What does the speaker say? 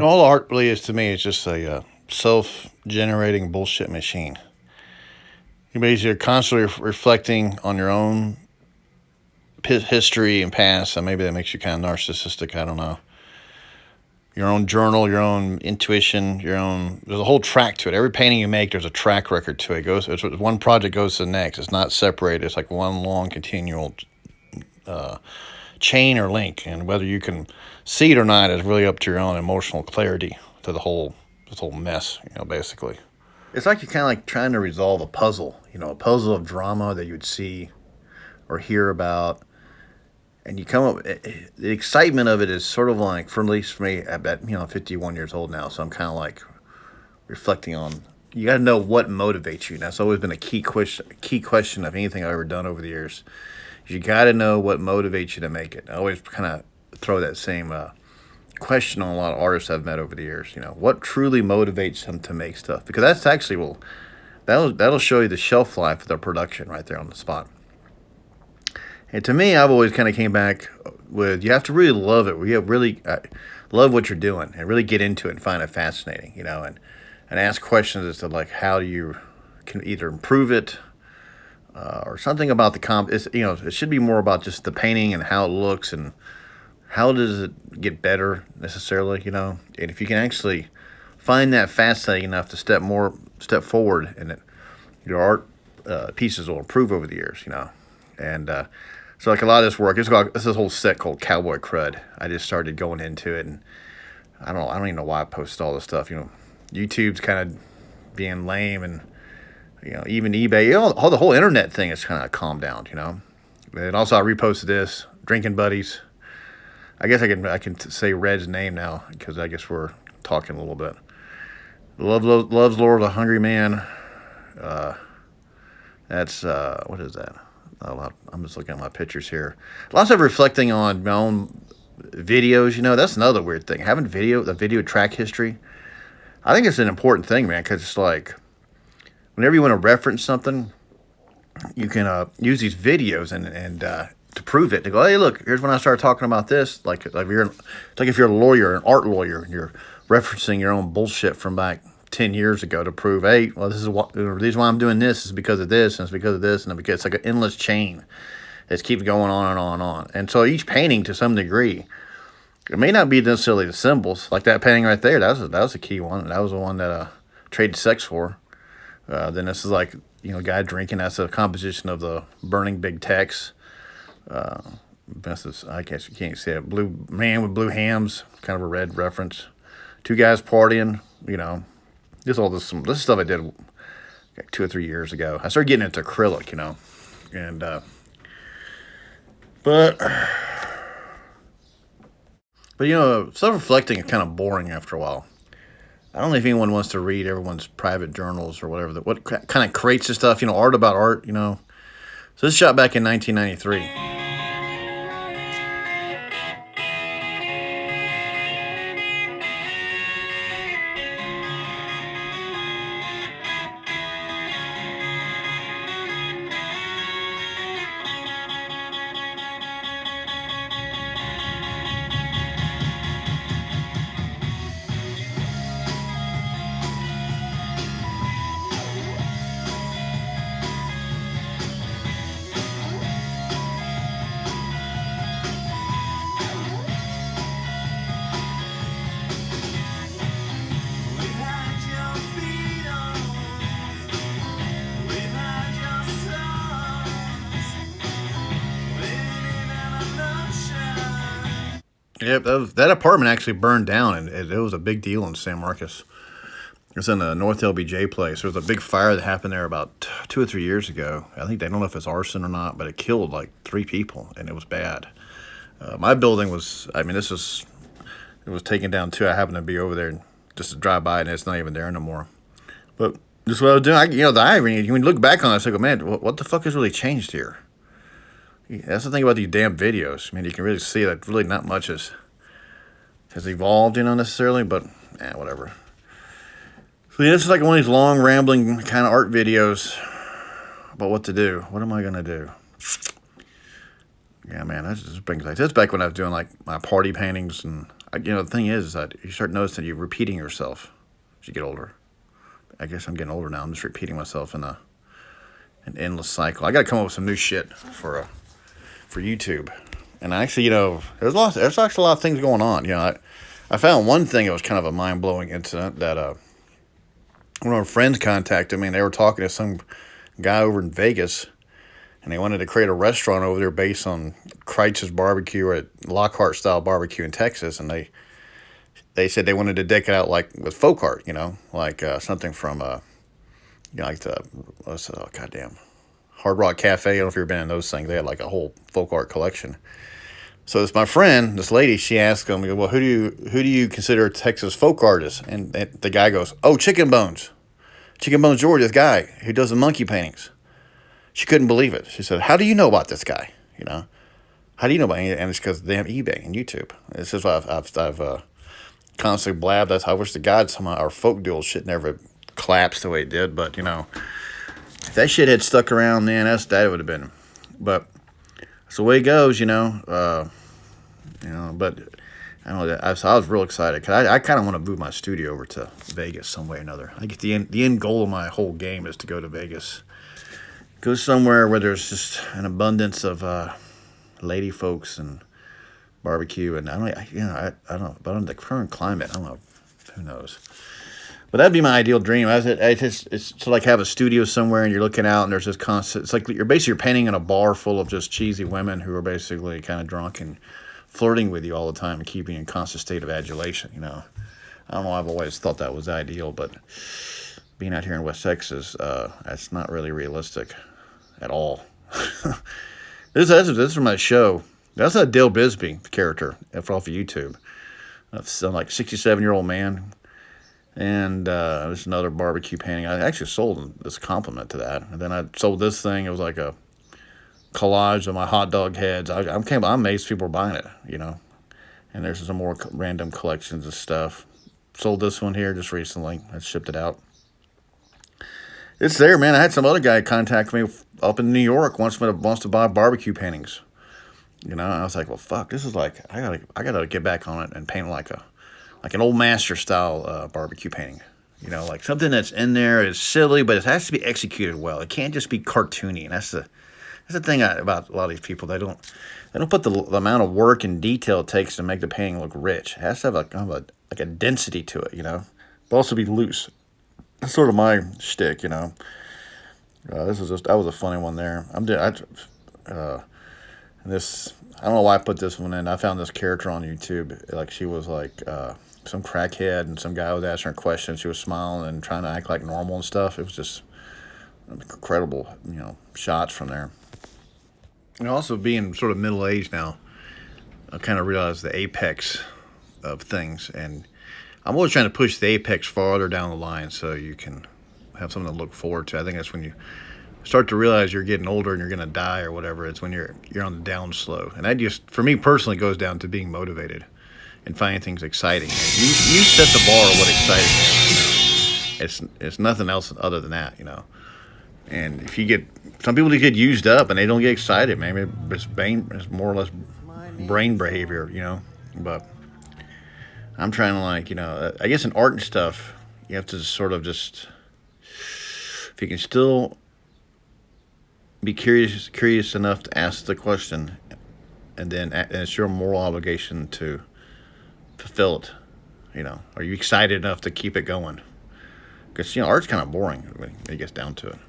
All art really is to me is just a self-generating bullshit machine. You basically are constantly reflecting on your own history and past, and maybe that makes you kind of narcissistic. I don't know. Your own journal, your own intuition, your own. There's a whole track to it. Every painting you make, there's a track record to it. It's one project goes to the next. It's not separated. It's like one long continual chain or link, and whether you can see it or not is really up to your own emotional clarity to this whole mess. Basically, it's like you're kind of like trying to resolve a puzzle. A puzzle of drama that you would see or hear about, and you come up. The excitement of it is sort of like, for at least for me, I bet I'm 51 years old now, so I'm kind of like reflecting on. You got to know what motivates you. That's always been a key question of anything I've ever done over the years. You got to know what motivates you to make it. I always kind of throw that same question on a lot of artists I've met over the years. What truly motivates them to make stuff? Because that's actually that'll show you the shelf life of their production right there on the spot. And to me, I've always kind of came back with, you have to really love it. You really love what you're doing and really get into it and find it fascinating. And ask questions as to like how you can either improve it. Or something about the it should be more about just the painting and how it looks and how does it get better necessarily, And if you can actually find that fascinating enough to step forward, and your art pieces will improve over the years, And so like a lot of this work, this whole set called Cowboy Crud. I just started going into it, and I don't even know why I posted all this stuff. YouTube's kind of being lame, and even eBay, all the whole internet thing has kind of calmed down, And also I reposted this, Drinking Buddies. I guess I can say Red's name now, because I guess we're talking a little bit. Loves Lord of the Hungry Man. That's, what is that? I'm just looking at my pictures here. Lots of reflecting on my own videos, That's another weird thing. Having the video track history, I think it's an important thing, man, because it's like, whenever you want to reference something, you can use these videos and to prove it. To go, hey, look, here's when I started talking about this. Like if you're a lawyer, an art lawyer, and you're referencing your own bullshit from back 10 years ago to prove, hey, well, the reason why I'm doing this is because of this, and it's because of this, and it's like an endless chain that keeps going on and on and on. And so each painting, to some degree, it may not be necessarily the symbols. Like that painting right there, that was a key one. That was the one that traded sex for. Then this is like, guy drinking. That's a composition of the Burning Big Tex. I guess you can't say it. Blue man with blue hams, kind of a red reference. Two guys partying, this stuff I did like 2 or 3 years ago. I started getting into acrylic, and but self-reflecting is kind of boring after a while. I don't know if anyone wants to read everyone's private journals or whatever. What kind of creates this stuff, art about art, So this is shot back in 1993. Yep, that apartment actually burned down, and it was a big deal in San Marcos. It's in the North LBJ place. There was a big fire that happened there about 2 or 3 years ago. I think they don't know if it's arson or not, but it killed like 3 people, and it was bad. My building was, it was taken down too. I happened to be over there just to drive by, and it's not even there no more. But just what I was doing, the irony, when you look back on it, I go, man, what the fuck has really changed here? That's the thing about these damn videos. You can really see that really not much has evolved, necessarily, but whatever. So this is like one of these long, rambling kind of art videos about what to do. What am I going to do? Yeah, man, that just brings back. That's back when I was doing like my party paintings, and The thing is that you start noticing you're repeating yourself as you get older. I guess I'm getting older now. I'm just repeating myself in an endless cycle. I got to come up with some new shit for YouTube. And actually, there's actually a lot of things going on. I found one thing that was kind of a mind blowing incident that one of our friends contacted me, and they were talking to some guy over in Vegas, and they wanted to create a restaurant over there based on Kreitz's barbecue or Lockhart style barbecue in Texas, and they said they wanted to deck it out like with folk art, like something from like the goddamn Hard Rock Cafe. I don't know if you've been in those things. They had like a whole folk art collection. So it's my friend, this lady. She asked him, "Well, who do you consider a Texas folk artist?" And the guy goes, "Oh, Chicken Bones George, this guy who does the monkey paintings." She couldn't believe it. She said, "How do you know about this guy? How do you know about it?" And it's because they have eBay and YouTube. This is why I've constantly blabbed. I wish to God some of our folk duel shit never collapsed the way it did. But if that shit had stuck around, man, that would have been. But that's the way it goes, But I don't know. I was real excited because I kind of want to move my studio over to Vegas some way or another. I get the end goal of my whole game is to go to Vegas, go somewhere where there's just an abundance of lady folks and barbecue, and I don't know, but on the current climate, I don't know, who knows. But that'd be my ideal dream. It's to like have a studio somewhere and you're looking out and there's this constant. It's like you're painting in a bar full of just cheesy women who are basically kind of drunk and flirting with you all the time and keeping you in constant state of adulation. I don't know. I've always thought that was ideal, but being out here in West Texas, that's not really realistic at all. This is from my show. That's a Dale Bisbee character off of YouTube. Some like 67-year-old man. And there's another barbecue painting. I actually sold this compliment to that. And then I sold this thing. It was like a collage of my hot dog heads. I'm amazed people are buying it, And there's some more random collections of stuff. Sold this one here just recently. I shipped it out. It's there, man. I had some other guy contact me up in New York, wants to buy barbecue paintings. I was like, well, fuck. This is like I gotta get back on it and paint like an old master style barbecue painting. Like something that's in there is silly, but it has to be executed well. It can't just be cartoony, and that's the thing about a lot of these people. They don't put the amount of work and detail it takes to make the painting look rich. It has to have kind of a density to it, but also be loose. That's sort of my shtick, that was a funny one there. This, I don't know why I put this one in. I found this character on YouTube. Like she was like some crackhead, and some guy was asking her questions. She was smiling and trying to act like normal and stuff. It was just incredible, shots from there. And also being sort of middle aged now, I kind of realized the apex of things, and I'm always trying to push the apex farther down the line so you can have something to look forward to. I think that's when you start to realize you're getting older and you're going to die or whatever. It's when you're on the down slow. And that just, for me personally, goes down to being motivated and finding things exciting. You set the bar of what exciting is. It's nothing else other than that, And if you get, some people get used up and they don't get excited, maybe it's more or less brain behavior, But I'm trying to I guess in art and stuff, you have to sort of just, if you can still be curious enough to ask the question, and it's your moral obligation to fulfill it. Are you excited enough to keep it going? Because art's kind of boring when it gets down to it.